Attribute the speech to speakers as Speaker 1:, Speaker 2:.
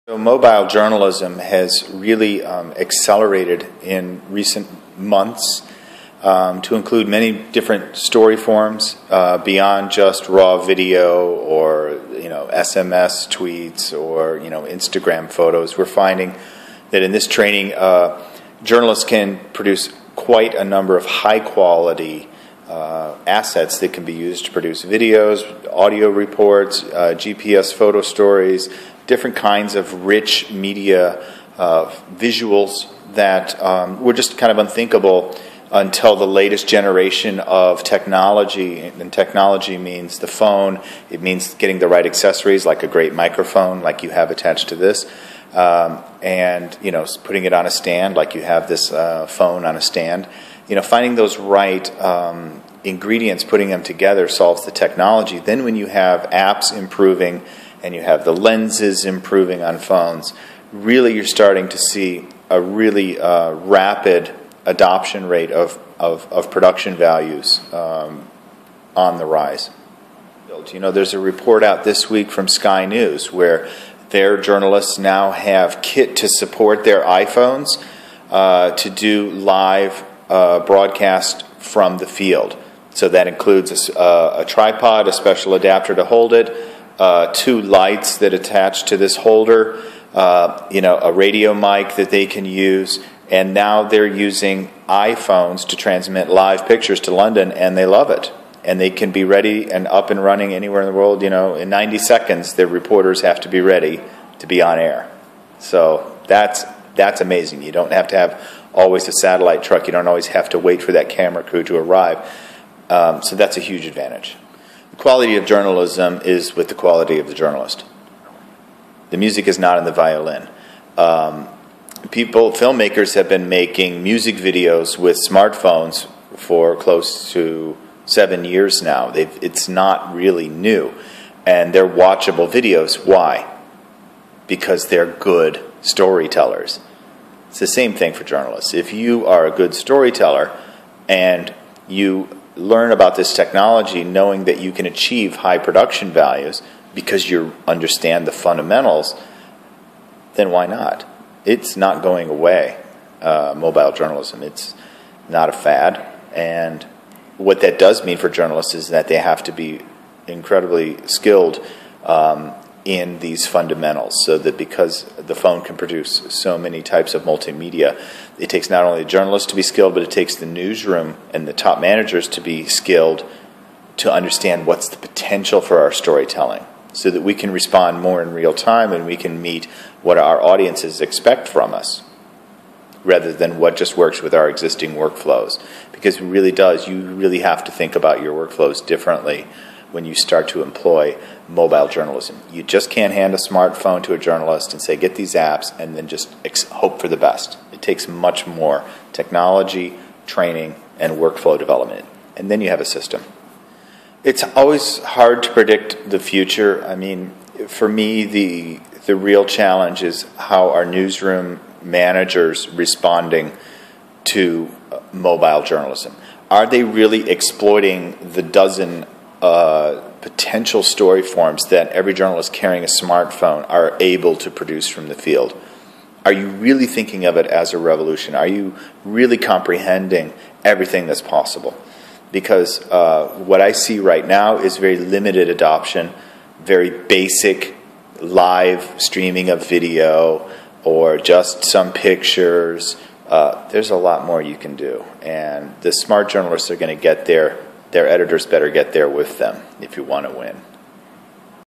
Speaker 1: So mobile journalism has really accelerated in recent months to include many different story forms beyond just raw video or SMS tweets or Instagram photos. We're finding that in this training, journalists can produce quite a number of high quality assets that can be used to produce videos, audio reports, GPS photo stories, different kinds of rich media visuals that were just kind of unthinkable until the latest generation of technology. And technology means the phone, it means getting the right accessories like a great microphone like you have attached to this, and putting it on a stand like you have this phone on a stand. Finding those right ingredients, putting them together solves the technology. Then when you have apps improving and you have the lenses improving on phones, really you're starting to see a really rapid adoption rate of production values on the rise. There's a report out this week from Sky News where their journalists now have kit to support their iPhones to do live broadcast from the field. So that includes a tripod, a special adapter to hold it, 2 lights that attach to this holder, a radio mic that they can use, and now they're using iPhones to transmit live pictures to London, and they love it. And they can be ready and up and running anywhere in the world. In 90 seconds, their reporters have to be ready to be on air. So that's amazing. You don't have to have always a satellite truck. You don't always have to wait for that camera crew to arrive. So that's a huge advantage. The quality of journalism is with the quality of the journalist. The music is not in the violin. Filmmakers have been making music videos with smartphones for close to 7 years now. It's not really new. And they're watchable videos. Why? Because they're good storytellers. It's the same thing for journalists. If you are a good storyteller and you learn about this technology knowing that you can achieve high production values because you understand the fundamentals, then why not? It's not going away, mobile journalism. It's not a fad. And what that does mean for journalists is that they have to be incredibly skilled in these fundamentals, so that because the phone can produce so many types of multimedia, it takes not only the journalists to be skilled, but it takes the newsroom and the top managers to be skilled to understand what's the potential for our storytelling, so that we can respond more in real time and we can meet what our audiences expect from us, rather than what just works with our existing workflows. Because it really does, you really have to think about your workflows differently when you start to employ mobile journalism. You just can't hand a smartphone to a journalist and say, get these apps, and then just hope for the best. It takes much more technology, training, and workflow development. And then you have a system. It's always hard to predict the future. I mean, for me, the real challenge is how our newsroom managers responding to mobile journalism. Are they really exploiting the dozen potential story forms that every journalist carrying a smartphone are able to produce from the field? Are you really thinking of it as a revolution? Are you really comprehending everything that's possible? Because what I see right now is very limited adoption, very basic live streaming of video or just some pictures. There's a lot more you can do. And the smart journalists are going to get there. Their editors better get there with them if you want to win.